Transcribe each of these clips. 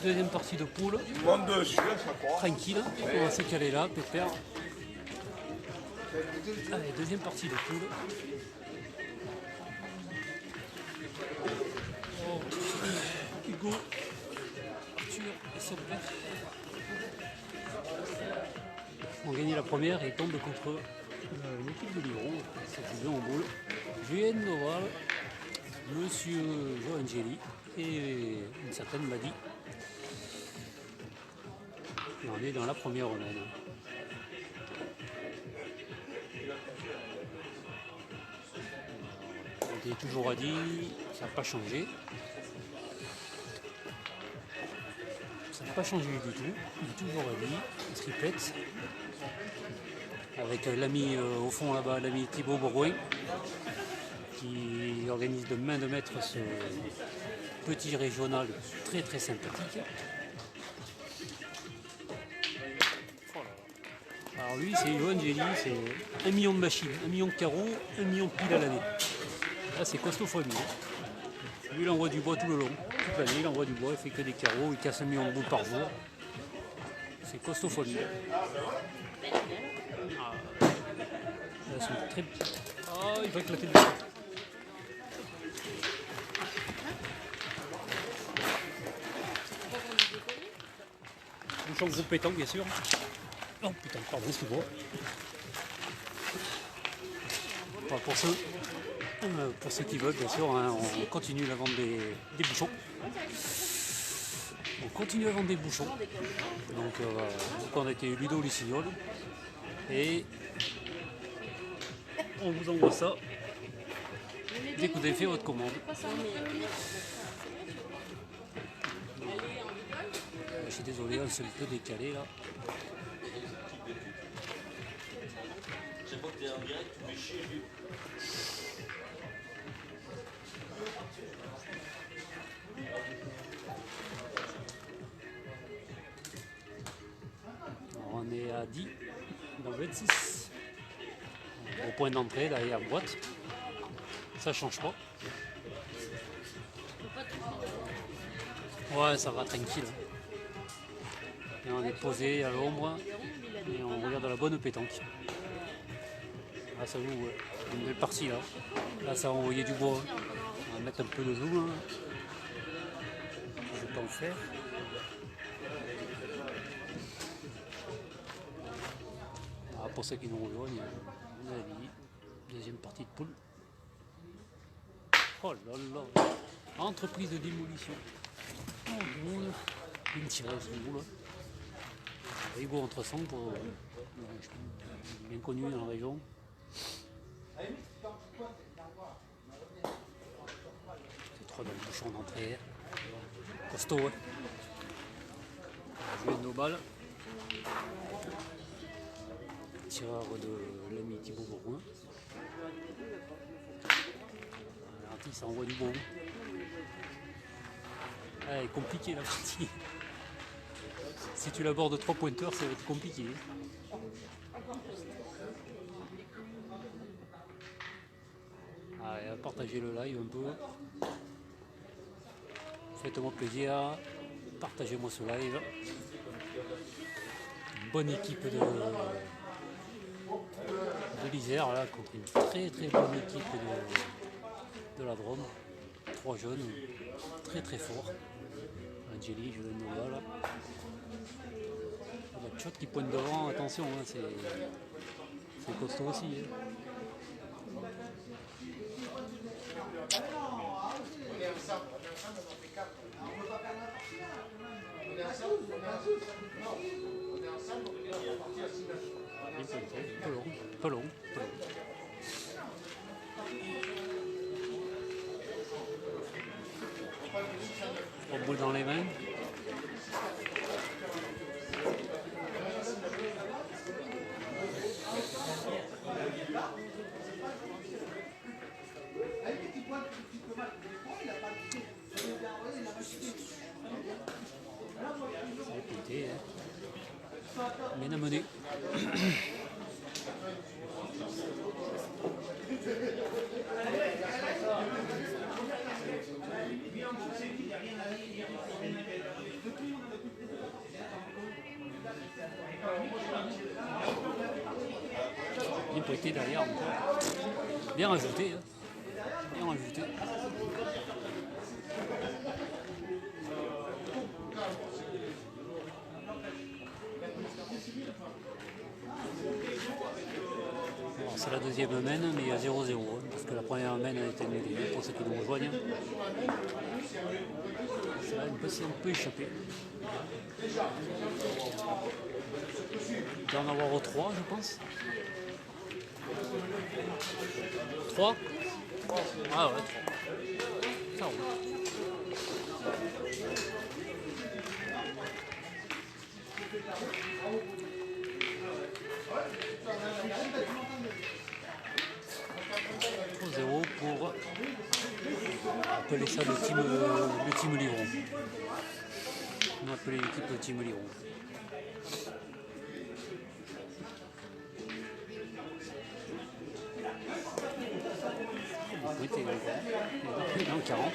Deuxième partie de poule. Tranquille, on va se caler là, pépère. Allez, deuxième partie de poule. Oh, Hugo, Arthur et son père ont gagné la première et tombent contre une équipe de Lyon. Ça joue bien en boule. Julien Noval, Monsieur Joangeli et une certaine Madi. Et on est dans la première romaine. On est toujours à 10, ça n'a pas changé. Ça n'a pas changé du tout. Il est toujours à 10, triplette. Avec l'ami au fond là-bas, l'ami Thibaut Bourgoin, qui organise de main de maître ce petit régional très très sympathique. Alors lui, c'est Joangeli, c'est 1 million de machines, 1 million de carreaux, 1 million de piles à l'année. Là, c'est costaud fois 1000. Lui, il envoie du bois tout le long. Toute l'année, il envoie du bois, il fait que des carreaux, il casse 1 million de boules par jour. C'est costaud fois 1000. Là, c'est très... Ah, il va éclater le bouchon. Bouchon groupe pétanque, bien sûr. Oh putain, pardon, excuse-moi. Enfin, pour ceux qui veulent, bien sûr, hein, on continue la vente des bouchons. On continue à vendre des bouchons. Donc on a été Ludo Lucignol. Et on vous envoie ça dès que vous avez fait votre commande. Je suis désolé, on s'est un peu décalé là. On est à 10 dans 26. Au point d'entrée derrière la boîte. Ça change pas. Ouais, ça va tranquille. Et on est posé à l'ombre et on regarde la bonne pétanque. Là, ça joue une belle partie là. Là, ça va envoyer du bois. On va mettre un peu de zoom. Je vais pas en faire. Ah, pour ceux qui nous rejoignent, on a dit deuxième partie de poule. Oh là là, entreprise de démolition. Oh, une tireuse de boule. Hugo entre 100 pour bien connu dans la région. C'est 3 dans le bouchon d'entrée. Costaud, hein. On va jouer nos balles. Tireur de l'ami Thibaut Bourgoin. L'artiste, ça envoie du bon. Ah, elle est compliquée la partie. Si tu l'abordes 3 pointeurs, ça va être compliqué. Allez, partagez le live un peu. Faites-moi plaisir. Partagez-moi ce live. Une bonne équipe de l'Isère là, contre une très très bonne équipe de la Drôme. 3 jeunes, très très forts. Angeli, Julien Noval. La Tchot qui pointe devant, attention, hein, c'est costaud aussi. Hein. Peu long. On boule dans les mains. C'est pété, hein. Bien amené. pointé derrière encore. Bien rajouté. Hein. Bien rajouté. C'est la deuxième main, mais il y a 0-0, hein, parce que la première main a été annulée, pour ceux qui nous rejoignent. Ça va un peu échapper. Il doit en avoir 3, je pense. 3 ? Ah ouais, 3. Ça roule. Pour appeler ça le team Livron. On a appelé l'équipe le team Livron. Oui, t'es dans 40.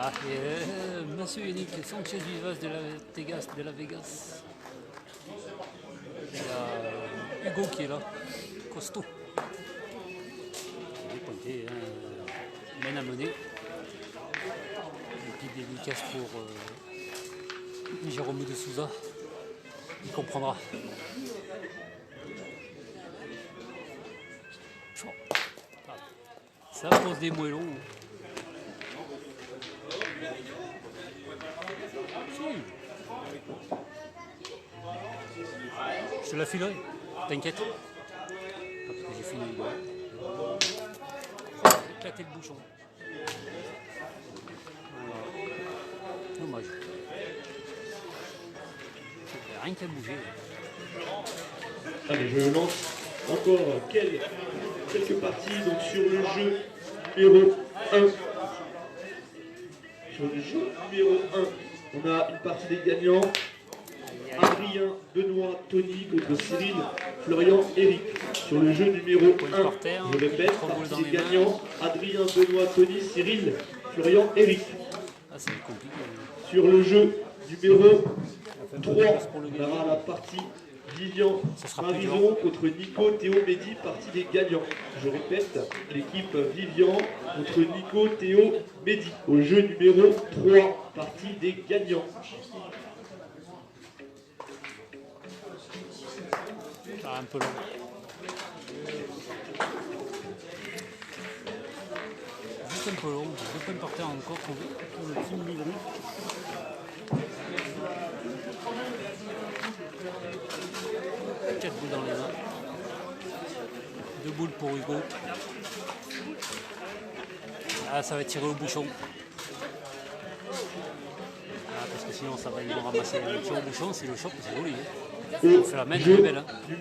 Ah, et Monsieur Yannick Sanchez Vivas de la Vegas. Il y a Hugo qui est là, costaud. Il est pointé, mène à mener. Et puis dédicace pour Jérôme de Souza. Il comprendra. Ça pose des moellons. Je te la filerai, t'inquiète. Parce que j'ai fini. J'ai éclaté le bouchon. Voilà. Dommage. Rien qu'à bouger. Allez, je lance encore quelques parties donc sur le jeu numéro 1. Sur le jeu numéro 1, on a une partie des gagnants. Adrien, Benoît, Tony contre Cyril, Florian, Eric. Sur le jeu numéro 1, je répète, partie des gagnants. Adrien, Benoît, Tony, Cyril, Florian, Eric. Ah, c'est compliqué. Sur le jeu numéro 3, on aura la partie Vivian, Marison contre Nico, Théo, Mehdi, partie des gagnants. Je répète, l'équipe Vivian contre Nico, Théo, Mehdi. Au jeu numéro 3, partie des gagnants. Un peu long. Juste un peu long. 2 points par terre encore pour le team Livron. Quatre boules dans les mains. 2 boules pour Hugo. Ah, ça va tirer au bouchon. Ah, parce que sinon ça va, ils vont ramasser le tir au bouchon. Si le choc, c'est joli. Hein. Au jeu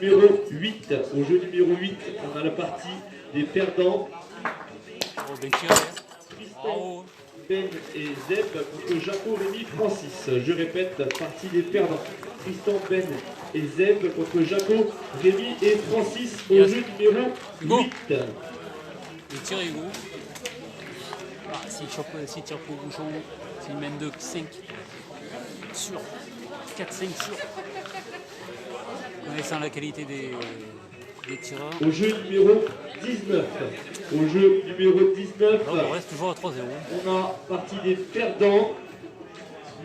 numéro 8, on a la partie des perdants. Oh, bien tiré. Tristan, Ben et Zeb contre Jaco, Rémi, Francis. Je répète, partie des perdants. Tristan, Ben et Zeb contre Jaco, Rémi et Francis au jeu numéro 8. Il tire Hugo. Ah, s'il tire pour le bouchon, s'il mène de 5 sur 4-5 sur. Connaissant la qualité des tireurs. Au jeu numéro 19. Au jeu numéro 19. Alors, on reste toujours à 3-0. On a partie des perdants.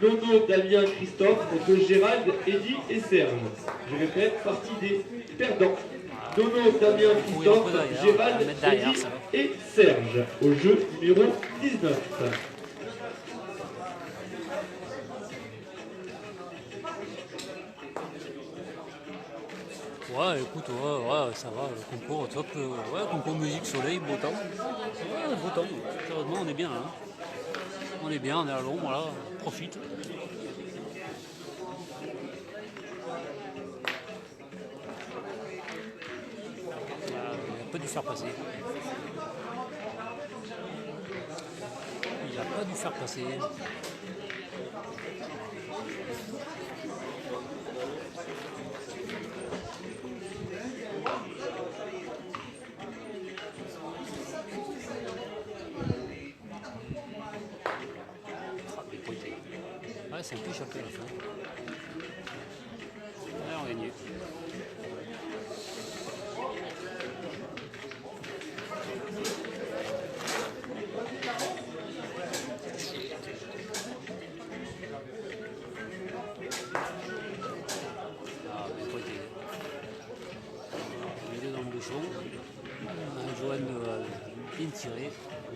Nono, Damien, Christophe contre Gérald, Eddy et Serge. Je répète, partie des perdants. Nono, Damien, Christophe, Gérald, Eddy et Serge. Au jeu numéro 19. Ouais, écoute, ouais, ça va, le concours top. Ouais, concours musique, soleil, beau temps. Ouais, beau temps. Sérieusement, on est bien là. Hein. On est bien, on est à l'ombre, là, on profite. Il n'a pas dû faire passer. Il n'a pas dû faire passer. Ouais, c'est un peu échappé la fin.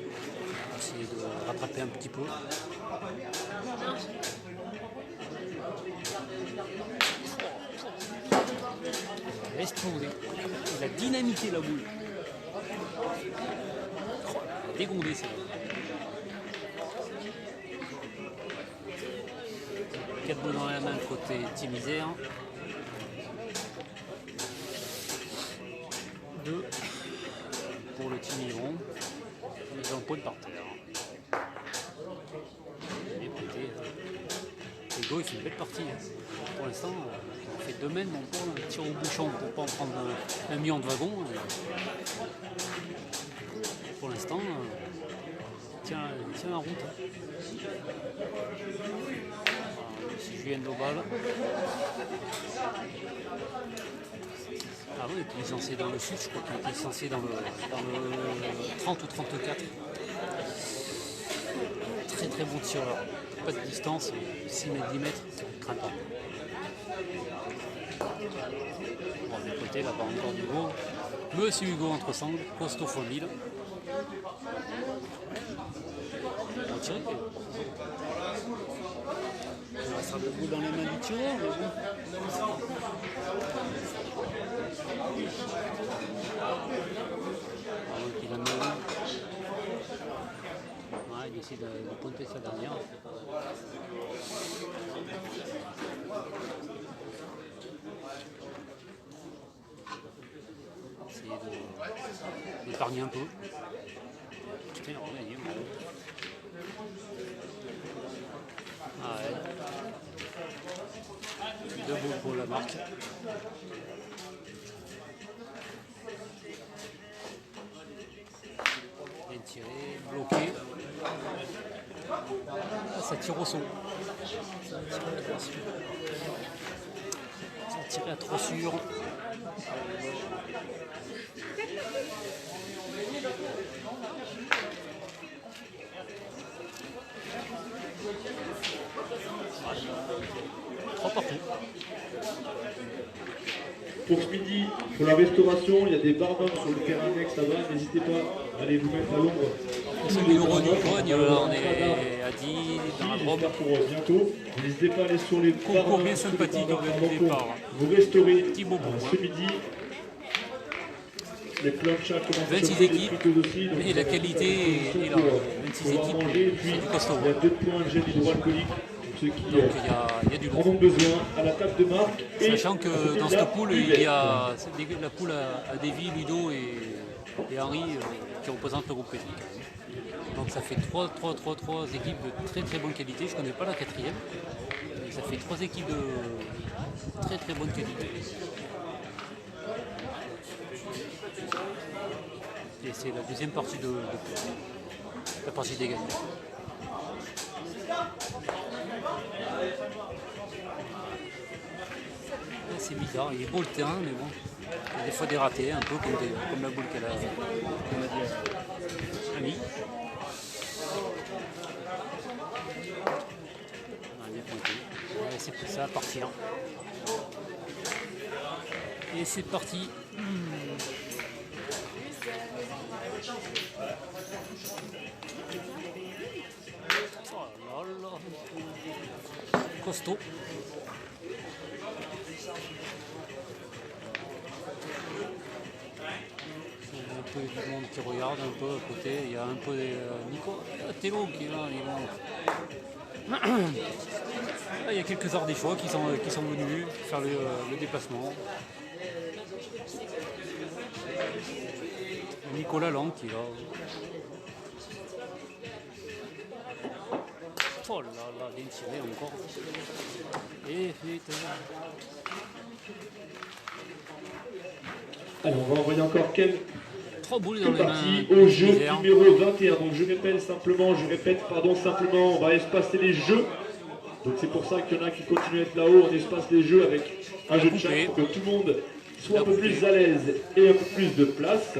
On va essayer de rattraper un petit peu. Il a explosé. Il a dynamité la boule. Il a dégondé celle-là. 4 boules dans la main côté Team Isère. 2 pour le Team Yvon. Ils ont point par terre. Et écoutez, Hugo il fait une belle partie. Pour l'instant, on fait 2 mènes, on tire au bouchon pour pas en prendre un million de wagons. Pour l'instant, il tient la route. Si Julien Dobal. Ah oui, il était licencié dans le sud, je crois qu'il était licencié dans le 30 ou 34. Très très bon tireur. Pas de distance, 6 mètres, 10 mètres, c'est crampant. Bon, de côté, là-bas encore du Hugo. Monsieur Hugo entre sangles, costaud x 1000. On tire. Ça sera debout dans les mains du tireur, mais bon. Il a mis il essaie de pointer sa dernière. Essayer d'épargner un peu. Putain, on a gagné. Ah ouais. 2 boules pour la marque. Bien tiré, bloqué. Ah, ça tire au saut. Ça tire à 3 sur. Pour ce midi, pour la restauration, il y a des barman sur le terrain annexe là-bas. N'hésitez pas à aller vous mettre à l'ombre. C'est le euro du cogne, on est à 10 dans la Drôme. Pour bientôt. N'hésitez pas à aller sur les concours bien sympathique organisé par vous restaurer Thibaut ce midi. Les planchas commencent 26 équipes, et la qualité est là. 26 équipes, c'est du costaud. Il y a 2 points de gel hydroalcoolique. Ceux qui donc il y a du en lourd. ont besoin à la table de marque. Sachant que dans cette poule, il y a la poule à Davy, Ludo et Henri qui représentent le groupe Petit. Donc ça fait 3 équipes de très très bonne qualité. Je ne connais pas la 4e. Mais ça fait 3 équipes de très très bonne qualité. Et c'est la deuxième partie de la partie des gagnants. C'est bizarre, il est beau le terrain, mais bon, il y a des fois des ratés, un peu comme la boule qu'elle a dit Ami. On a bien pointé. Ouais, c'est ça à partir. Et c'est parti. Oh là là. Costaud. Il y a un peu du monde qui regarde un peu à côté. Il y a un peu Nico Tello qui est là. Il y a quelques Ardéchois qui sont venus faire le déplacement. Nicolas Lang qui est là. Oh là là, bien tiré encore. Et putain. Alors on va envoyer encore quelques 3 boules dans les mains. au jeu numéro 21. Donc je répète simplement, on va espacer les jeux. Donc c'est pour ça qu'il y en a qui continuent à être là-haut. On espace les jeux avec un jeu de chaque pour que tout le monde soit un peu plus à l'aise et un peu plus de place.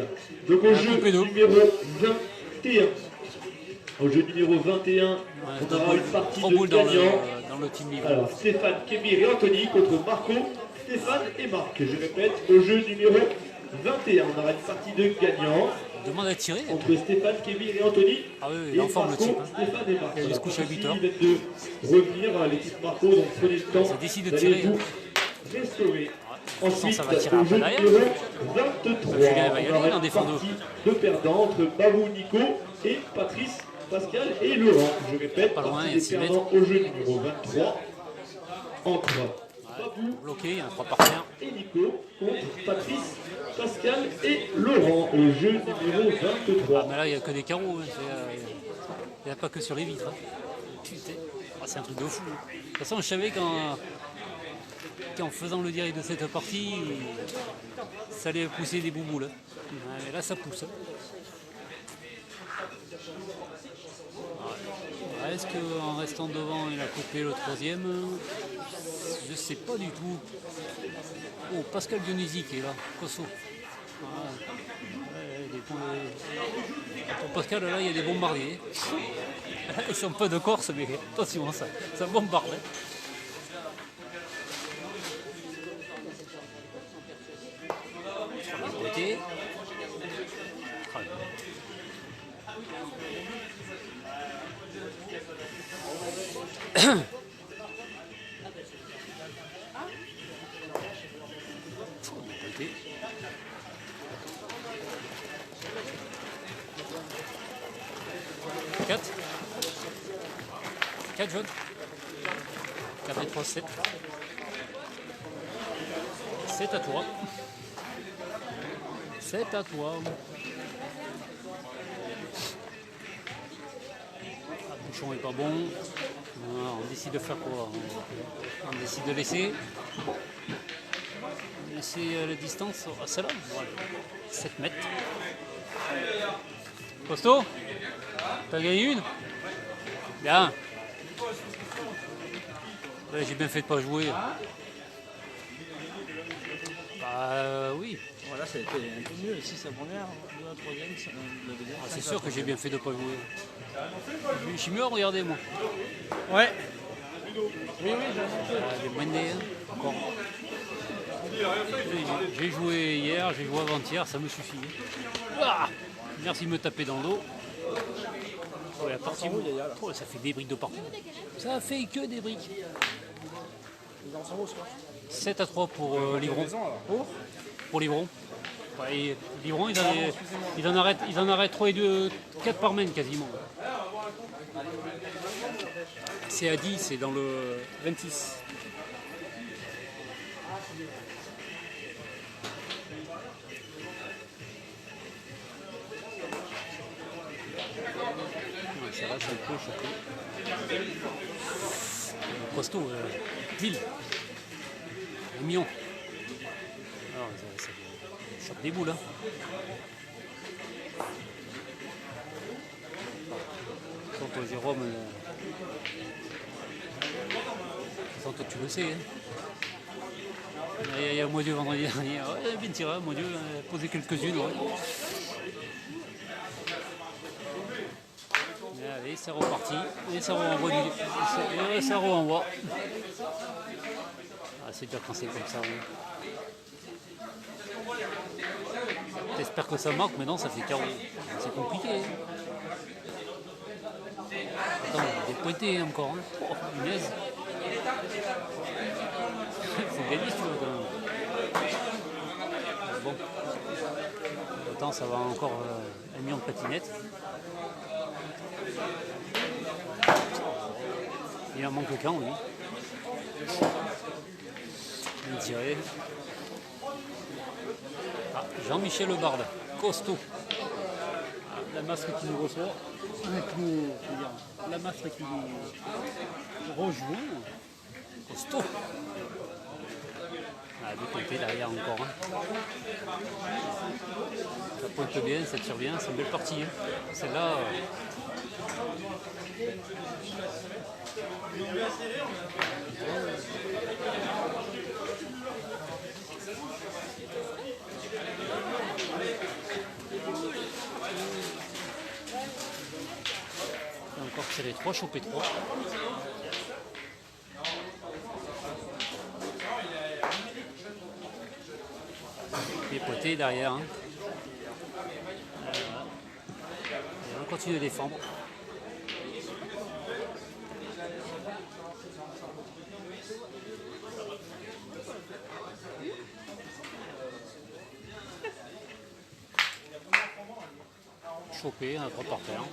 Donc au jeu numéro 21. Au jeu numéro 21, on aura une partie de gagnants. Dans le team libre. Alors Stéphane, Kémir et Anthony contre Marco, Stéphane et Marc. Je répète, au jeu numéro 21, on aura une partie de gagnants. demande à tirer. Entre Stéphane, Kevin et Anthony. Ah oui, Et il est en forme le type. Marco, Stéphane et Marc. Il a dû se coucher à 8 heures. Ils viennent de revenir, l'équipe Marco, donc prenez le temps Ça décide de d'aller tirer. vous restaurer. Ensuite, ça va tirer au après jeu derrière. numéro 23, Julien va y on aller, aura en une défend deux. partie de perdants entre Babou, Nico et Patrice, Pascal et Laurent. Je répète, Pas loin, partie il y a des 6 perdants au jeu numéro 23 entre Babou Bloqué, il y a un 3 par terre. et Nico contre Patrice, Pascal et Laurent au jeu numéro Ah, 23. mais là, il n'y a que des carreaux. Hein. Il n'y a pas que sur les vitres. Hein. Putain, ah, c'est un truc de fou. De toute façon, je savais qu'en faisant le direct de cette partie, ça allait pousser des boubous. Là. Mais là, ça pousse. Ouais. Est-ce qu'en restant devant, il a coupé le troisième? Je ne sais pas du tout. Oh, Pascal Dionisi qui est là, Kosso. Ouais, pour Pascal, là, il y a des bombardiers. Ils sont pas de Corse, mais attention, ça bombarde. Côté. Quatre. 4 jaunes. 4 et 3, 7. 7 à toi. 7 à toi. Le bouchon est pas bon. On décide de faire quoi? On décide de laisser. Laisser la distance à celle-là. Voilà. 7 mètres. Costaud? T'as gagné une? Bien. Ouais, j'ai bien fait de pas jouer. Bah oui. Voilà, ça a été un peu mieux. 6 la première, 2 la troisième, la deuxième. Ah, c'est sûr que j'ai bien fait de pas jouer. Je suis mieux à regarder moi. Ouais. Des Monday, encore. J'ai joué hier, j'ai joué avant-hier, ça me suffit. Ah, merci de me taper dans le dos. Ouais, la partie, oh, ça fait des briques de partout. Ça fait que des briques. 7 à 3 pour Livron. Pour Livron. Ouais, et Livron, ils en arrêtent 3 et 2, 4 par main quasiment. C'est à 10, c'est dans le 26. Ouais, ça va, c'est un peu choqué. Costaud, ville. 1 million. Alors, ça chope des boules. Hein. Toi, Jérôme, toi, tu le sais. Hein. Il y a mon Dieu vendredi dernier. Ouais, bien tiré, mon Dieu, posé quelques-unes. Ouais. Allez, c'est reparti. Et ça renvoie. Ça renvoie. Ah, c'est dur quand c'est comme ça. Oui. J'espère que ça marque, mais non, ça fait carreau. C'est compliqué. Hein. Attends, il est pointé encore. Hein. Oh, punaise. Il faut gagner, si tu veux. Bon. Attends, ça va encore 1 million de patinettes. Il en manque qu'un, lui. Il est tiré. Ah, Jean-Michel Barde, costaud. Ah, la masque qui nous reçoit. La masque qui nous rejoint. Costaud. Ah, de côté derrière encore. Hein. Ça pointe bien, ça tire bien, c'est une belle partie. Hein. Celle-là. Encore c'est les 3, choper 3. Les potés derrière. Hein. continue à défendre. Chopé, un 3 par terre.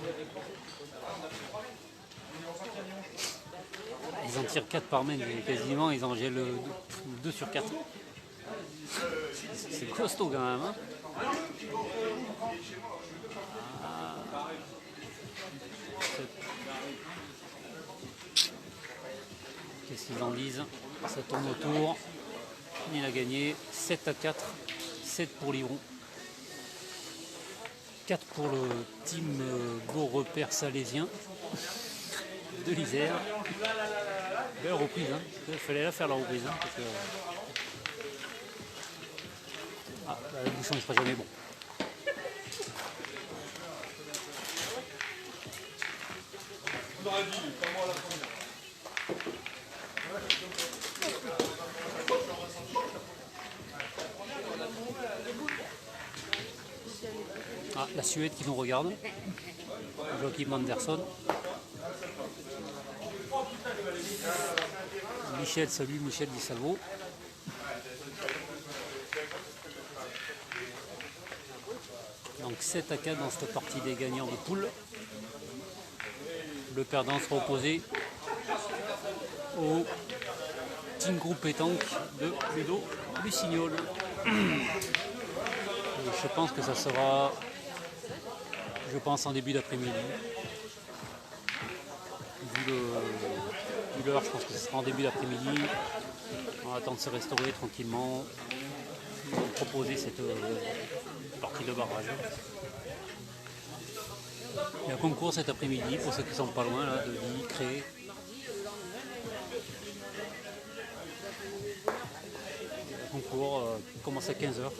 Ils en tirent 4 par main, quasiment, ils en gèlent 2 sur 4. C'est costaud quand même. Hein. Qu'est-ce qu'ils en disent? Ça tourne autour. Il a gagné 7-4. 7 pour Livron. 4 pour le team Beau Repère Salésien de l'Isère. Belle reprise, hein. Il fallait la faire la reprise. Hein, parce que... Ah, le bouchon ne sera jamais bon. Ah, la Suède qui nous regarde. Joachim Anderson. Michel, salut Michel Di Salvo. Donc 7-4 dans cette partie des gagnants de poule. Le perdant sera opposé au team groupe pétanque de Ludo Lucignol. Je pense que ça sera, en début d'après-midi. Vu l'heure, je pense que ce sera en début d'après-midi. On va attendre de se restaurer tranquillement. On va proposer cette partie de barrage. Il y a un concours cet après-midi pour ceux qui sont pas loin là, de Lille, Cré. Le concours commence à 15h.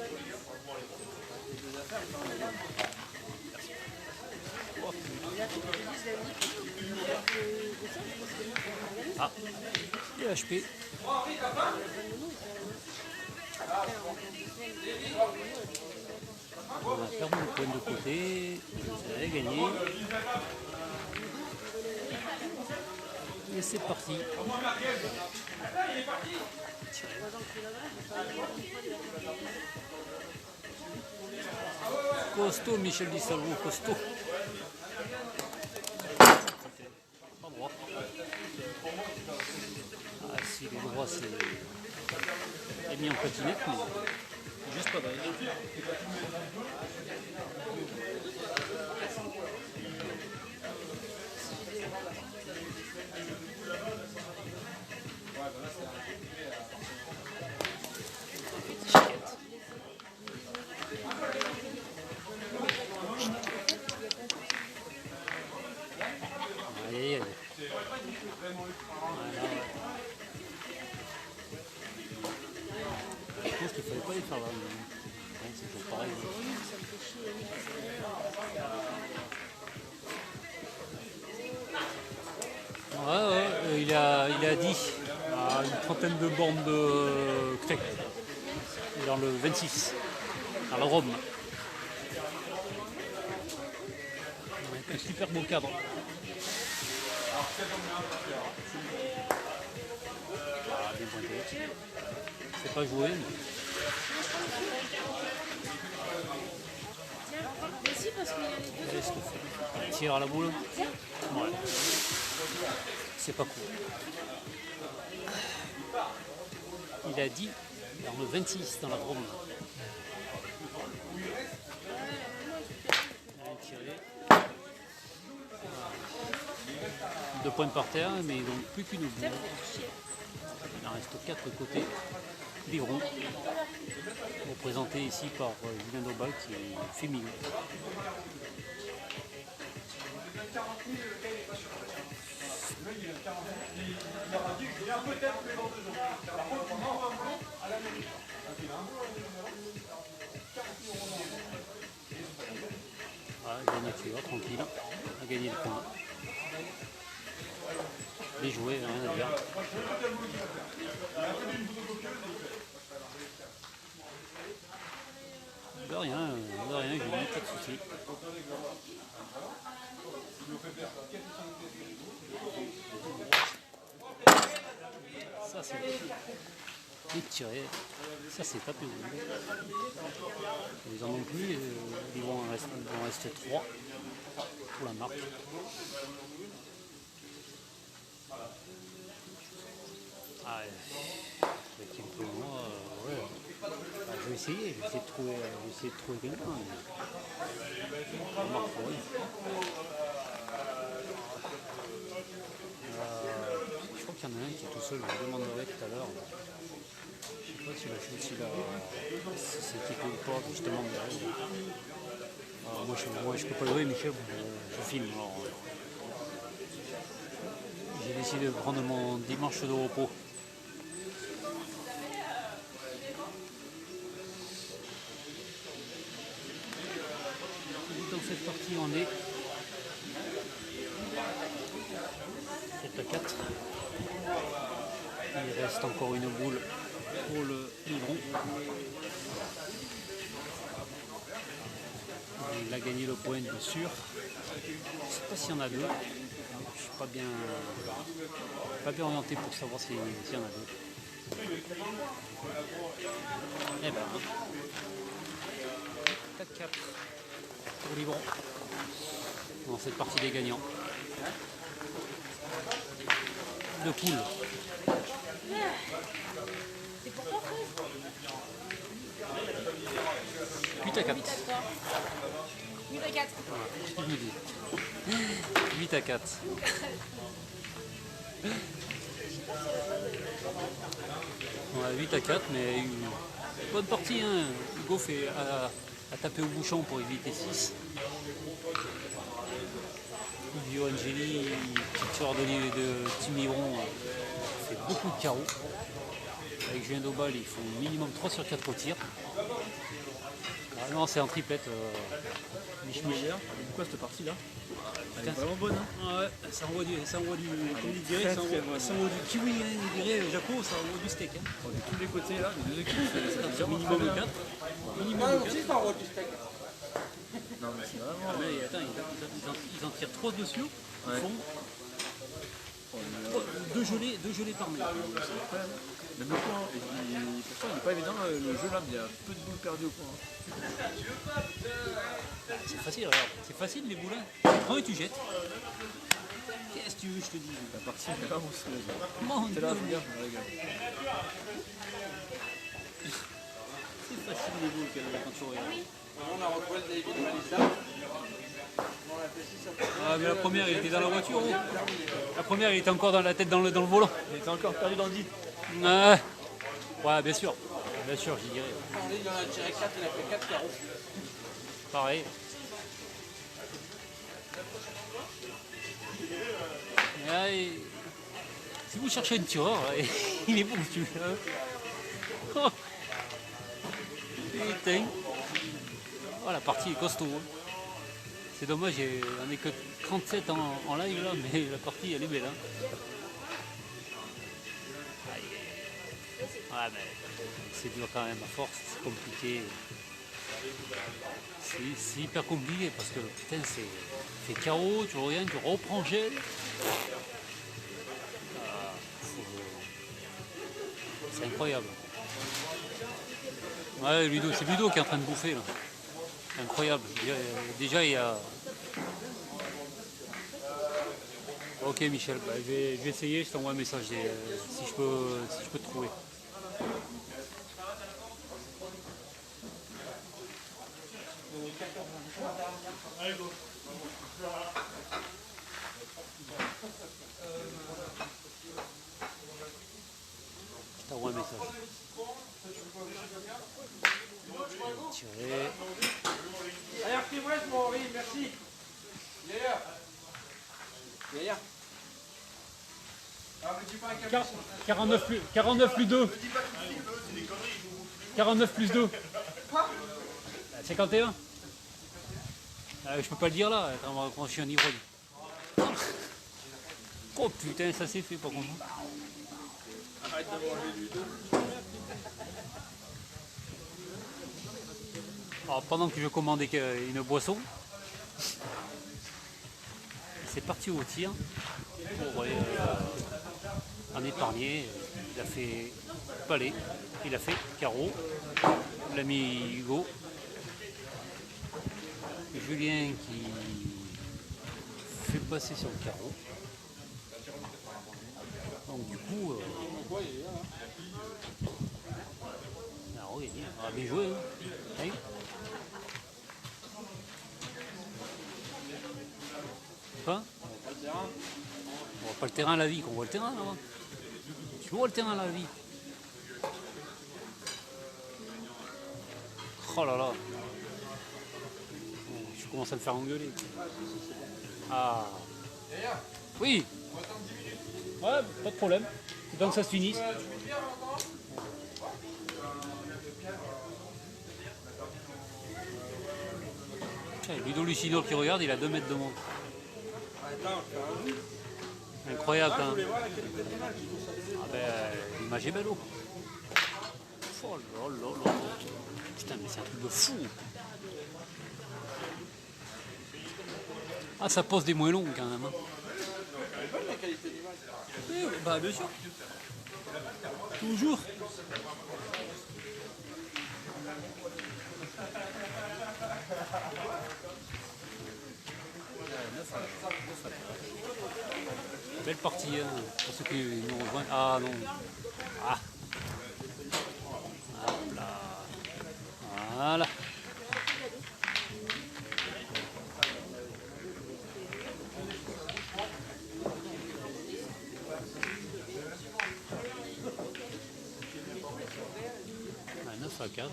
Ah, les HP. On a perdu le point de côté, ça avait gagné. Et c'est parti. Costaud, Michel Di Salvo, costaud. Pas droit. Ah si, les droits c'est mis en patinette, mais juste pas d'âge. Allez, allez. Voilà. Je pense qu'il ne fallait pas les faire là. Ouais, c'est toujours pareil. Ouais, il a dit à une trentaine de bornes de Cré, dans le 26, dans la Rome. Avec un super beau cadre. Ah, bien pointé. C'est pas joué. Il tire à la boule. Ouais. C'est pas cool. Il a dit dans le 26 dans la Drôme. Il a tiré. 2 points par terre, mais donc plus qu'une boule. Il en reste 4 côtés. Livron, représenté ici par Julien Daubal qui est féminin. Voilà, gagnature, tranquille, on a gagné le point. Bien joué, rien à dire. De rien, Julie, pas de soucis. Ça c'est étiré, ça c'est pas plus. Ils en ont plus, ils vont en rester 3 pour la marque. Ah, avec un peu moi, ouais. Ah, je vais essayer de trouver, quelqu'un. Ça marche pour rien. Je crois qu'il y en a un qui est tout seul, je le demanderai tout à l'heure. Je sais pas si c'est équipé ou pas, je te demanderai. Moi je peux pas le voir, Michel, je filme. Alors, j'ai décidé de prendre mon dimanche de repos. Dans cette partie on est 7 à 4. Il reste encore une boule pour le livron. Il a gagné le point de sûr. Je ne sais pas s'il y en a deux. Je suis pas bien orienté pour savoir s'il y en a deux. Et ben 4-4 pour livron dans cette partie des gagnants. De poule. C'est pour toi, 8 à 4. 8 à 4. Voilà, c'est ce que je me dis. 8 à 4. Ouais, 8 à 4, mais une bonne partie. Hein. Hugo a tapé au bouchon pour éviter 6. Vio Angeli, petite sœur de Tim Livron, fait beaucoup de carreaux. Avec Julien Daubal, il faut minimum 3 sur 4 au tir. Ah non, c'est en triplette. Pourquoi cette partie là? Elle est vraiment bonne. Hein. Ouais, ça envoie du, comme il dirait, ça envoie du kiwi, hein, il dirait Jaco, ça envoie du steak. Hein. De tous les côtés là, les deux équipes, c'est Minimum 4. Minimum 4. Non mais c'est vraiment. Ah, mais attends, ils en tirent 3 dessus, ils font 2 gelées par main. Même le point, pourtant il n'est pas évident le jeu là, mais il y a peu de boules perdues au point. C'est facile, regarde, c'est facile les boulins. Tu prends et tu jettes. Qu'est-ce que tu veux, je te dis. La partie est vraiment monstrueuse. Mon C'est là, Dieu. regarde, je me régale. C'est facile les boules quand tu regardes. On a retrouvé le David Malissa. On a fait 6 à 3. Ah, mais la première, il était dans la voiture. Oh. La première, il était encore dans la tête dans le volant. Il était encore perdu dans le 10. Ouais, bien sûr. Bien sûr, j'y dirais. En ligne, il en a tiré 4, il a fait 4 carreaux. Pareil. Si vous cherchez un tireur, il est bon celui-là. Oh. Putain. Oh, la partie est costaud. Hein. C'est dommage, on n'est que 37 en live là, mais la partie elle est belle. Hein. Ouais, mais c'est dur quand même à force, c'est compliqué. C'est hyper compliqué parce que putain, c'est carreau, tu reviens, tu reprends gel. C'est incroyable. Ouais, Ludo, c'est Ludo qui est en train de bouffer là. Incroyable. Déjà il y a. Ok Michel, bah, je vais essayer, je t'envoie un message si je peux te trouver. Je t'envoie un message. Tirer. Allez, repris-moi, mon Henri, merci. D'ailleurs. D'ailleurs. 49 plus 2. 49 plus 2. 51. Je peux pas le dire là, quand je suis en ivrogne. Oh putain, ça s'est fait par contre. Arrête de manger du dos. Alors, pendant que je commandais une boisson, c'est parti au tir pour en épargner. Il a fait palais, il a fait carreau, l'ami Hugo, Julien qui fait passer sur le carreau. Donc du coup, alors, oui, on a bien joué. Hein. Quoi? On voit pas le terrain à la vie, qu'on voit le terrain là-bas. Tu vois le terrain à la vie. Oh là là. Je commence à me faire engueuler. Ah. Oui. Ouais, pas de problème. C'est tant que ça se finisse. Tiens, Ludo Lucino qui regarde, il a 2 mètres de moi. Incroyable quand même. Ah ben, l'image est belle. Oh là là là. Putain, mais c'est un truc de fou. Ah, ça pose des moins longs quand même. Hein. La qualité d'image. Oui, bah bien sûr. Toujours. Belle partie hein, pour ceux qui nous rejoignent. Ah non. Ah. Hop là. Voilà. À 9 à 4.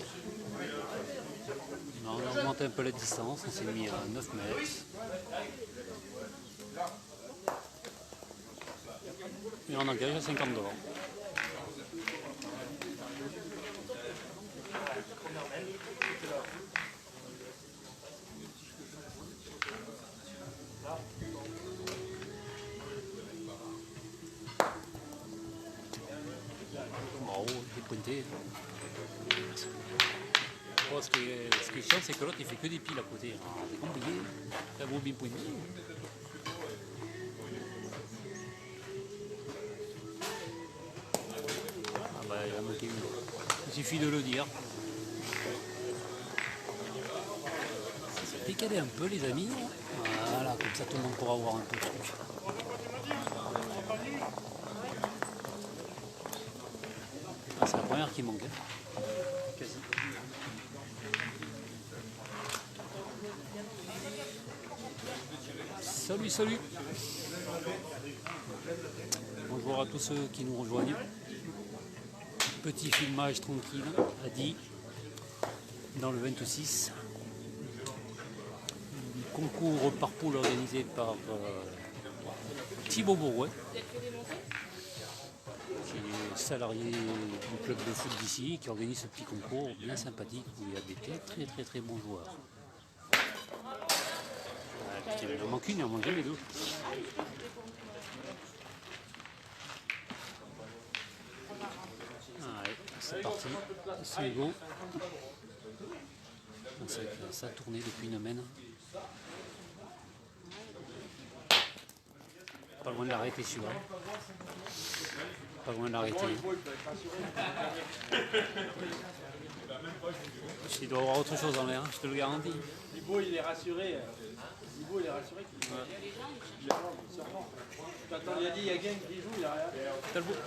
On a augmenté un peu la distance, on s'est mis à 9 mètres. Et on engage à 50 dehors. Bravo, il est pointé. Bon, ce qui est chiant, c'est que l'autre il fait que des piles à côté. Ah, c'est compliqué. Ça vaut bien pointé. Ah bah il a manqué une. Il suffit de le dire. Ça s'est décalé un peu les amis. Voilà, comme ça tout le monde pourra voir un peu le truc. Ah, c'est la première qui manque. Hein. Quasi. Salut, salut. Bonjour à tous ceux qui nous rejoignent. Petit filmage tranquille à 10 dans le 26. Concours par poule organisé par Thibaut Bourrouet, qui est salarié du club de foot d'ici, qui organise ce petit concours bien sympathique où il y a des très bons joueurs. Il en manque une, il en manque les deux. Allez, c'est parti, c'est Hugo. Ça a tourné depuis une semaine. Pas loin de l'arrêter celui-là. Pas loin de l'arrêter. Il doit y avoir autre chose en l'air, je te le garantis. Libo, il est rassuré. Libo, il est rassuré qu'il Attends, il a dit, il y a Gang qui joue, il a rien.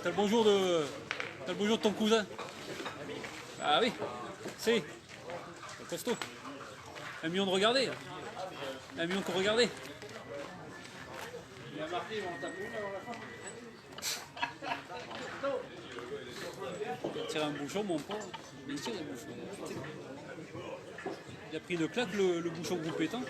T'as le bonjour de ton cousin. Ah oui, c'est costaud. 1 million de regardés. 1 million qu'on regardait. Il a marqué, ils vont en taper une avant la fin. Il a tiré un bouchon, mon pauvre. Il tire un bouchon. Il a pris une claque, le bouchon groupe étant.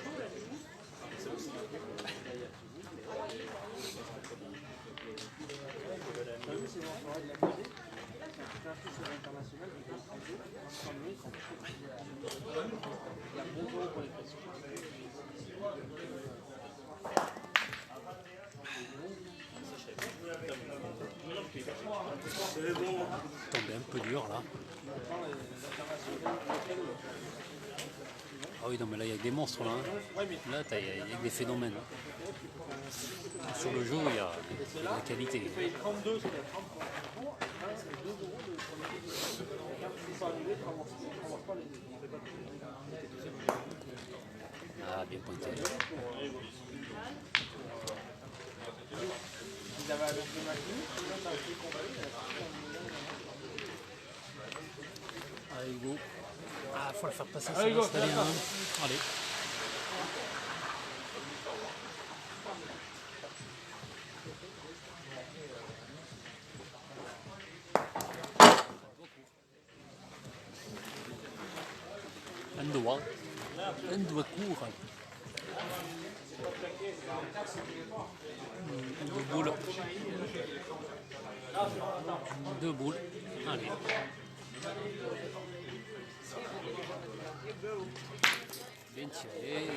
Tombé un peu dur là. oui, non, mais là, il y a des monstres, là. Hein. Là, il y a des phénomènes. Hein. Sur le jeu, il y a de la qualité. Ah, bien pointé. Allez, go. Ah, faut le faire passer, ça va installer, hein. Allez. Un doigt court. Deux boules. Allez. Bien tiré.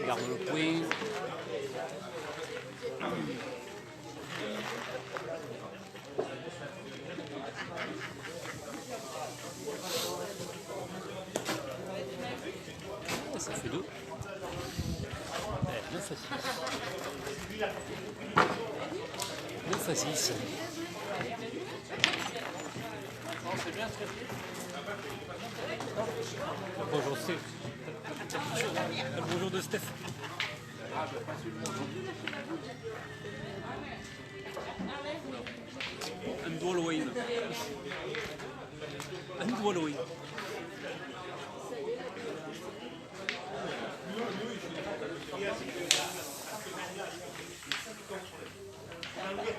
Garde le point. Ça fait 2. 9 à 6. 9 à 6. Bonjour Steph. Bonjour de Steph. Un doigt Halloween. Un doigt Halloween.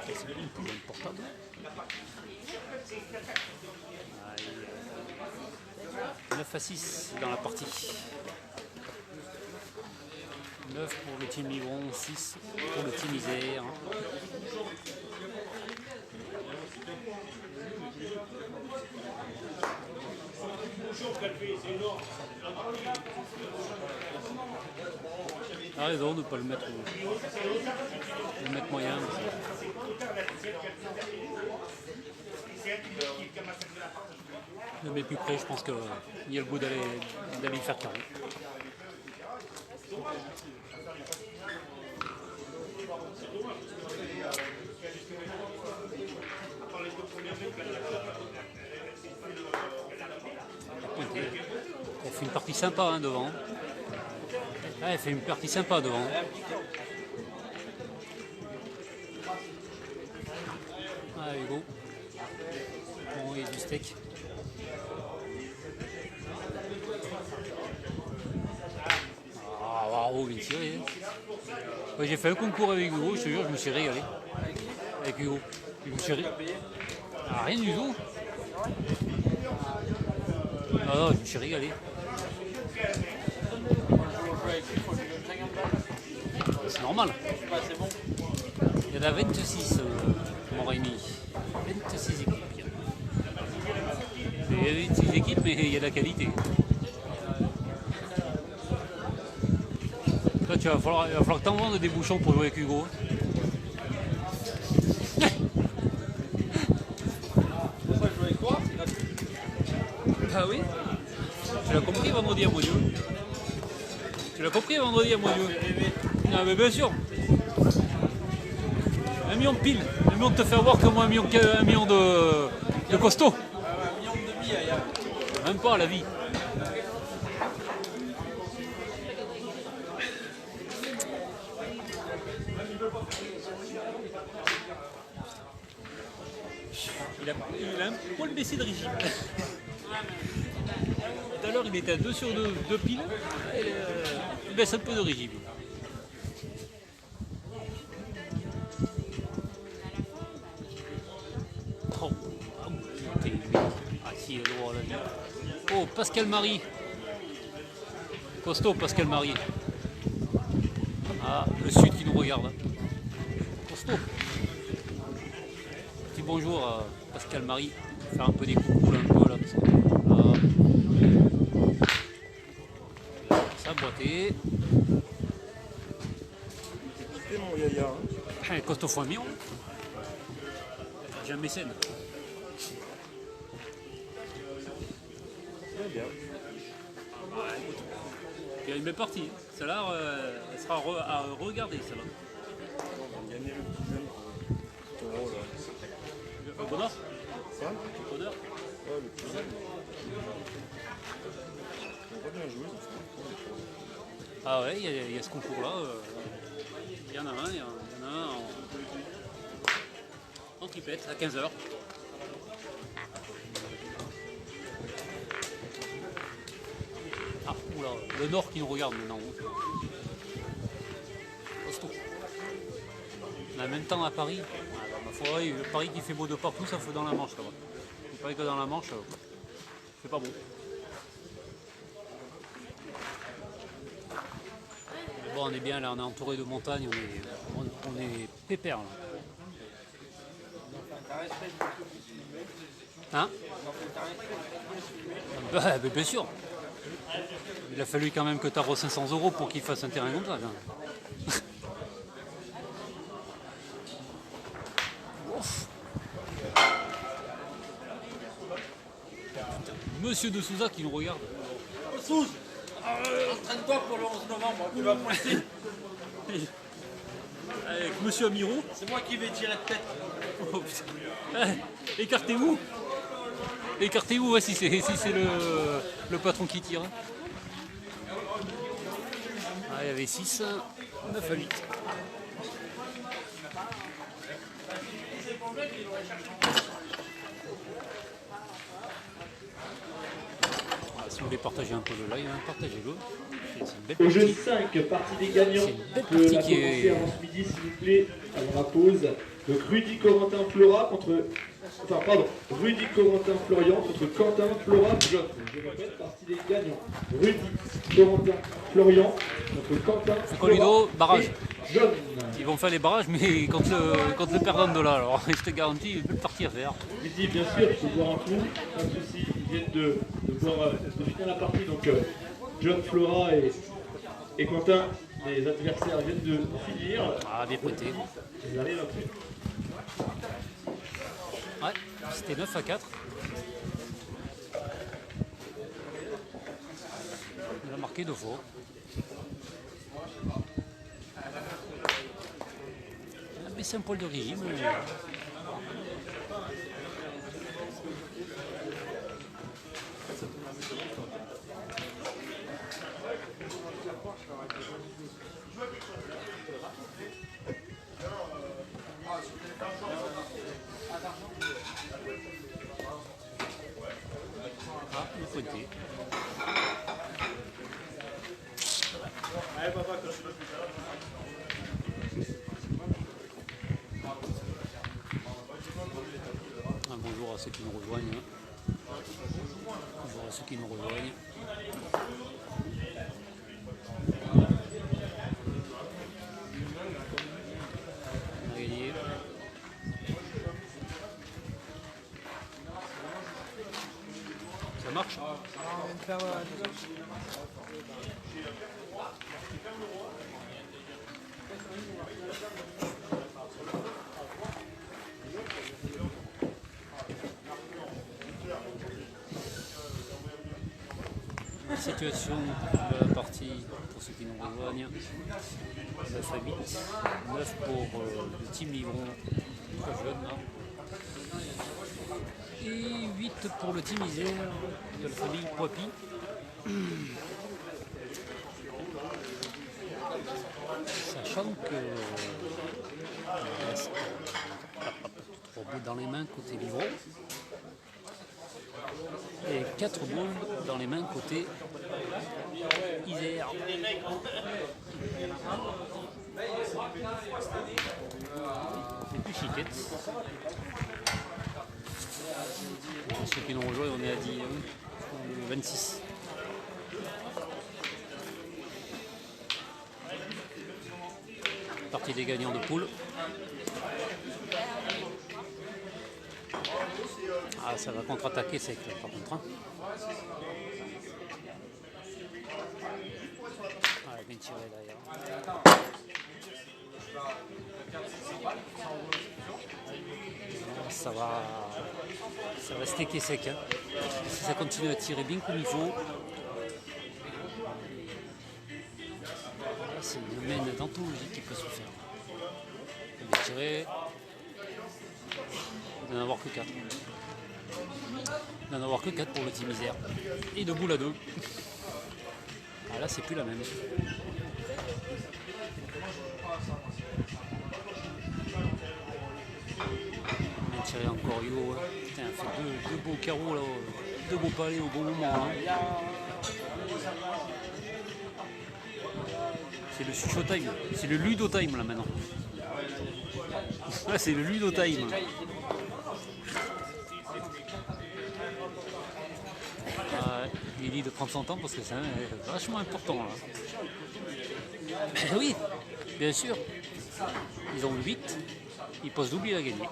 C'est une poule portable. 9 à 6 dans la partie. 9 pour le team Livron, 6 pour le team Isère. A raison de ne pas le mettre moyen. Mais plus près, je pense qu'il y a le goût d'aller y faire carré. Elle fait une partie sympa hein, devant. Ah, elle fait une partie sympa devant. Ah, Hugo. Bon, il y a du steak. Ah, waouh, bien tiré. Ouais, j'ai fait un concours avec Hugo, je te jure, je me suis régalé. Avec Hugo. Je me suis régalé. Ah, rien du tout. Ah non, je me suis régalé. C'est normal. Il y en a 26, mon Rémi. 26 équipes. Il y a 26 équipes, mais il y a de la qualité. Là, il va falloir que tu en vendes des bouchons pour jouer avec Hugo. Ah oui? Tu l'as compris vendredi à Modieu? Tu l'as compris vendredi à Modieu? Ah mais bien sûr. 1 million de piles. 1 million de te faire voir que moi 1 million de costaud. 1 million de demi ailleurs. Même pas la vie. Il a un poil baissé de régime. Tout à l'heure il était à 2 sur 2 piles. Il baisse un peu de régime. Oh, ah si, le droit là. Oh, Pascal Marie. Costaud, Pascal Marie. Ah, le sud qui nous regarde. Costaud. Petit bonjour à Pascal Marie. Faire un peu des coucous là, un peu là. Ça boité. C'est mon yaya. Hein. Costaud fois 1 million. J'ai un mécène. Très bien. écoute. Il y a une belle partie. Celle-là, elle sera à regarder, celle-là. On va gagner le plus jeune taureau là. Le bonheur Quoi? Bonheur. Ouais, le plus jeune. On va bien jouer, ça fait. Ah ouais, il y a ce concours-là. Il y en a un, il y en a un en tripette à 15h. Ah, oula, le Nord qui nous regarde maintenant. Costaud. On a en même temps à Paris. Ah, bah, ma foi, Paris qui fait beau de partout, ça faut dans la Manche là-bas. Il paraît que dans la Manche, c'est pas beau. Mais bon, on est bien là, on est entouré de montagnes, on est pépère là. Hein? Bah, bien sûr. Il a fallu quand même que tu arroses 500 € pour qu'il fasse un terrain comme ça. Ouf. Monsieur de Souza qui nous regarde. Souze, entraîne-toi pour le 11 novembre, tu vas pointer. Avec Monsieur Amiro. C'est moi qui vais tirer de tête. Oh, putain. Écartez-vous. Écartez-vous ouais, si c'est le patron qui tire. Ah, il y avait 6, 9 à 8. Ah, si vous voulez partager un peu le live, hein, partagez-le. C'est une belle Au jeu partie. 5, partie des gagnants. C'est une belle On peut partie la qui commencer est- avant ce midi, s'il vous plaît, avant la pause. Donc Rudy Corentin Flora contre. Enfin, pardon, Rudy Corentin Florian contre Quentin Flora John. Je répète, partie des gagnants. Rudy Corentin Florian contre Quentin Colido, Flora barrage. et John. Ils vont faire les barrages, mais quand le perdant de là, alors je te garantis, il peut partir à faire. Rudy, bien sûr, je peux boire un coup, pas de soucis. Ils viennent de finir la partie. Donc John Flora et Quentin, les adversaires, viennent de finir. Ah, bien prêté. Ils arrivent après. Ouais, c'était 9 à 4. Il a marqué 2 fois. Il a baissé un poil de régime. Ah, il est pointé. Ah, bonjour à ceux qui nous rejoignent. Bonjour à ceux qui nous rejoignent. On a gagné. Ça marche? Situation de la partie pour ceux qui nous rejoignent, 9 à 8, 9 pour le team Livron, très jeune là, et 8 pour le team Isère de la famille Poipy. Sachant que il reste 3 boules dans les mains côté Livron et 4 boules dans les mains côté Isère. Les plus chiquettes. Pour ceux qui nous rejoignent, on est à 10, 26. Partie des gagnants de poule. Ah, ça va contre-attaquer sec là, par contre. Hein. Ah, bien tiré d'ailleurs. Ça va steaker sec. Hein. Si ça continue à tirer bien comme il faut, mène d'anthologie qui peut se faire. Il va tirer. Il n'en avoir que 4. Il n'en avoir que 4 pour le petit misère. Et de boule à 2. Ah là c'est plus la même. Il va tirer encore Hugo. Hein. Putain, il fait deux beaux carreaux là. Deux beaux palais au bon moment. Hein. C'est le chucho time, c'est le ludo time là maintenant. Ouais, c'est le ludo time. Il dit de prendre son temps parce que c'est vachement important là. Oui, bien sûr. Ils ont 8, ils posent double, il a gagné.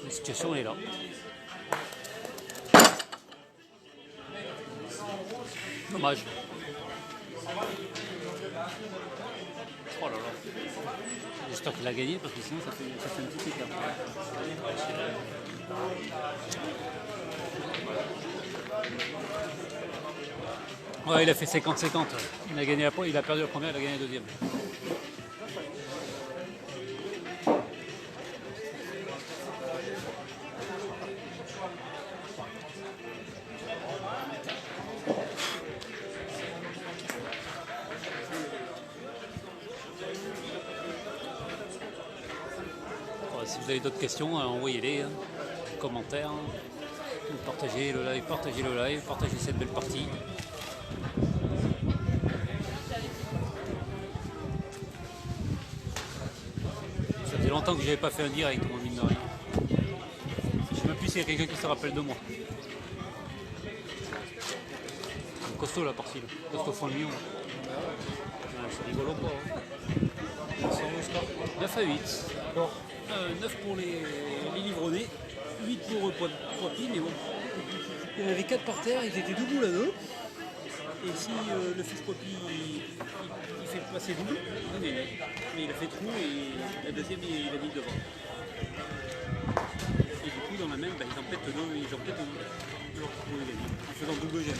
La situation est là. Dommage. Oh là là. J'espère qu'il a gagné parce que sinon ça fait un petit écart. Ouais, il a fait 50-50. Il a gagné il a perdu la première, il a gagné la deuxième. Si vous avez d'autres questions, envoyez-les, hein, commentaires, partagez le live, partagez cette belle partie. Ça faisait longtemps que je n'avais pas fait un direct, moi, mine de rien. Je ne sais même plus s'il y a quelqu'un qui se rappelle de moi. C'est costaud la partie, là. Costaud fond le million. C'est rigolo pas. Hein. 9 à 8. 9 pour les livronnés, 8 pour Poipy, mais bon. Il y en avait 4 par terre, ils étaient debout là-dedans. Et si le fils Poipy il fait passer double, il gagne. Mais il a fait trou et la deuxième il a mis devant. Et du coup dans la même, ils en pètent deux, ils en pètent deux pour gagner. En faisant double gel.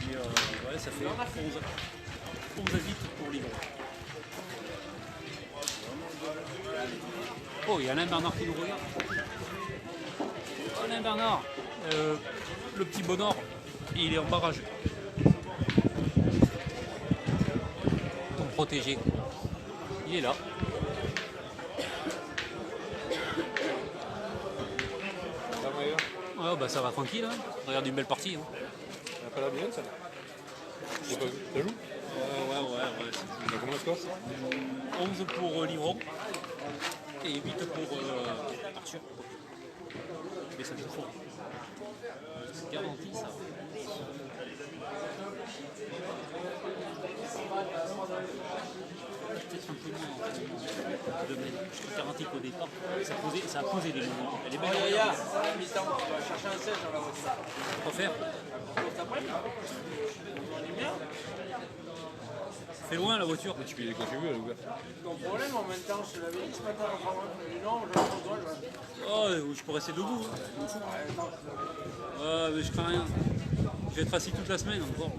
Et ouais, ça fait 11 à 8 pour les gros. Oh, il y a Alain Bernard qui nous regarde. Alain Bernard, le petit bonheur, il est en barrage. Ton protégé, il est là. Ouais, bah ça va tranquille, hein. Regarde une belle partie. Hein. On a pas la bien, ça. T'as joué? Ouais. On a combien de scores? 11 pour Livron et 8 pour Arthur. Mais ça se fort. C'est garanti ça. Peut-être un peu moins de même. Je te garantis qu'au départ, ça a posé des moments. Elle est belle. Il y a mi-temps, on va chercher un siège dans la voiture. Quoi faire? C'est loin la voiture. Tu peux y aller quand tu veux, elle est ouverte. Ton problème en même temps, je te l'avais dit ce matin, non, je vais prendre Oh, je peux rester debout. Hein. Ouais, mais je crains rien. Je vais être assis toute la semaine encore.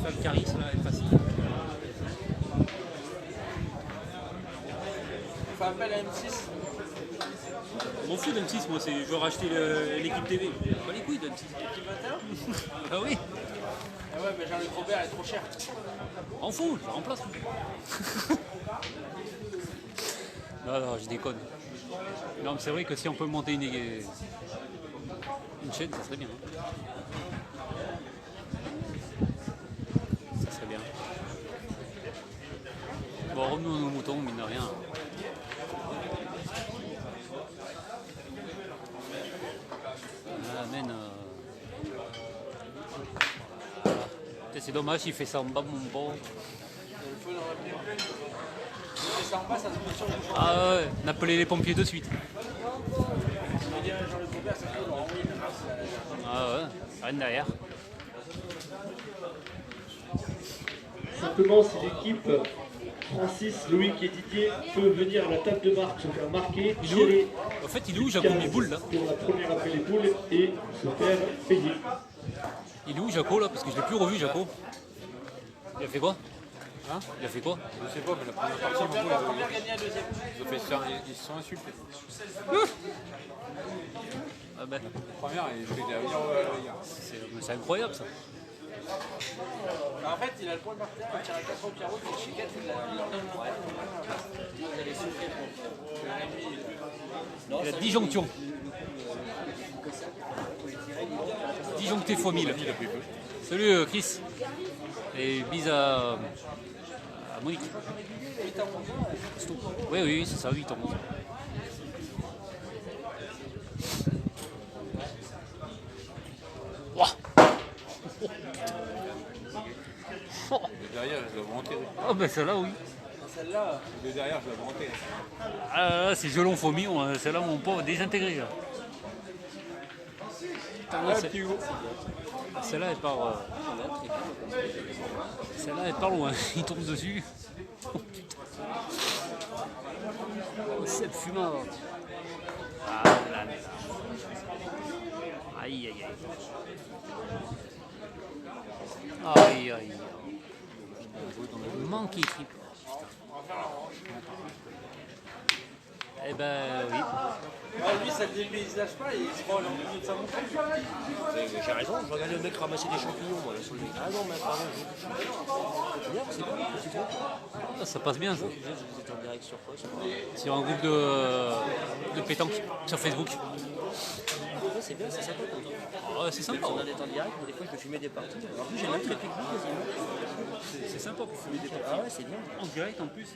Femme Caris, là, être assis. Fais appel à M6. Je m'en fous d'M6, moi, je veux racheter l'équipe TV. Pas les couilles d'M6. L'équipe 21 Ah oui. Ah ouais, mais Jean-Luc Robert est trop cher. En fous, je la remplace. Non, je déconne. Non, mais c'est vrai que si on peut monter une chaîne, ça serait bien. Ça serait bien. Bon, revenons à nos moutons, mine de rien. Amen. C'est dommage, il fait ça en bas, mon bon. Il faut dans la pluie. Et ça en bas, ça se met sur le bouchon. Ah ouais, on appelait les pompiers de suite. Je veux dire, Jean-Luc Robert, c'est cool, on envoie une race. Ah ouais, rien derrière. Simplement, si l'équipe Francis, Loïc et Didier peut venir à la table de marque, se faire marquer, tirer En fait, il est où Jaco les boules là? pour la première après les boules et se faire payer. Il est où Jaco là? Parce que je l'ai plus revu Jaco. Il a fait quoi? Hein? Il a fait quoi? Je sais pas, mais la première partie, ils ont fait ça, ils se sont insultés. Ah ben, La première, il fait des avions hier. c'est incroyable ça. En fait, il a le point par terre, il tire à 4 au carreau, il fait chez 4, il a Il a disjonction. Disjoncté fois 1000. Il a pris peu. Salut Chris. Et bise à Monique. C'est tout. Oui, oui, c'est ça, 8 ans. Ouah. Le derrière, je dois vous enterrer. Oh ben celle-là, oui. Celle-là, Le derrière, je dois vous enterrer. Ah là, c'est gelon fois 1000, hein. Celle-là, mon pauvre, désintégré. Là. Putain, c'est- Celle-là, elle part. Celle-là, elle part loin. Il tombe dessus. Oh putain. Oh, cette fumeur. Ah là là. Aïe aïe aïe. Aïe aïe aïe. Manqué triple. Eh ben oui. lui, ça le dépaysage pas, il se prend en milieu de sa montagne. J'ai raison, je regardais le mec ramasser des champignons, moi, là, sur le mec. Ah non, mais pardon, c'est bien, c'est bon, c'est bon. Ah, ça passe bien ça. Vous êtes en direct sur quoi, Sur un groupe de pétanque sur Facebook. Ouais, c'est bien, c'est sympa comme ça. Ah, c'est sympa. On a des temps direct, mais des fois je peux filmer des parties. En plus, j'ai même très technique quasiment. C'est sympa pour fumer des pétanques. Ah ouais, c'est bien. En direct en plus.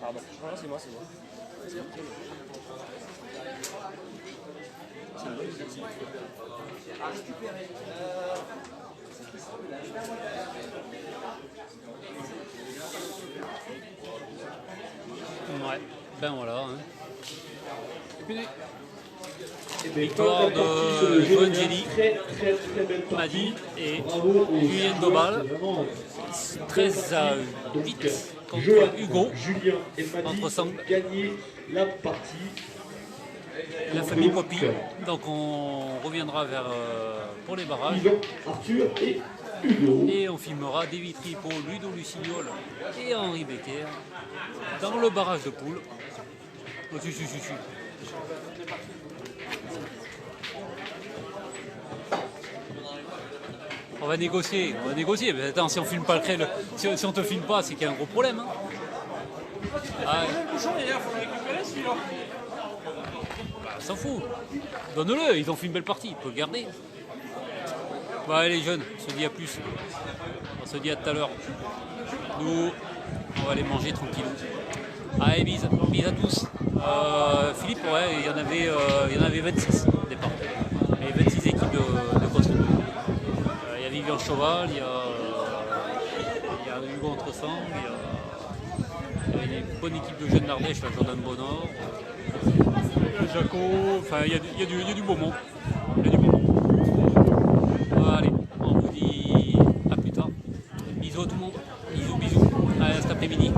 Pardon, non, c'est moi, c'est moi. C'est bon. C'est une bonne idée, ça. À récupérer. Ouais, ben voilà. Hein. Écoutez, Eh bien, victoire fin de la partie sur le de jeu, Joan une Jelly, très belle partie. Madi et Bravo aux Julien Dobal. C'est vraiment 13 à donc, 8 contre Johan, Hugo. Julien et Madi Entre ont Sang. gagné la partie. La famille Poppy. Donc on reviendra vers pour les barrages. Yvan, Arthur et Hugo. Et on filmera Dimitri pour Ludo Lucignol et Henri Becker dans le barrage de poule. Oh, si. On va négocier. Mais attends, si on filme pas le crêle, si on te filme pas, c'est qu'il y a un gros problème. Hein. Ah, Le bouchon, il faut le récupérer celui-là. bah, on s'en fout. Donne-le, ils ont fait une belle partie, il peut le garder. Bon allez les jeunes, on se dit à plus. On se dit à tout à l'heure. Nous, on va aller manger tranquillou. Allez, bise à tous. Philippe, ouais, il y en avait 26 au départ. Il y avait 26 équipes de costaud. Il y a Vivian Cheval, il y a Hugo Entresang, il y a une bonne équipe de jeunes d'Ardèche, la Jordan Bonor, il y a Jaco, enfin il y a du beau monde. Il y a du beau monde. Allez, on vous dit à plus tard. Bisous à tout le monde. Bisous. Allez, à cet après-midi.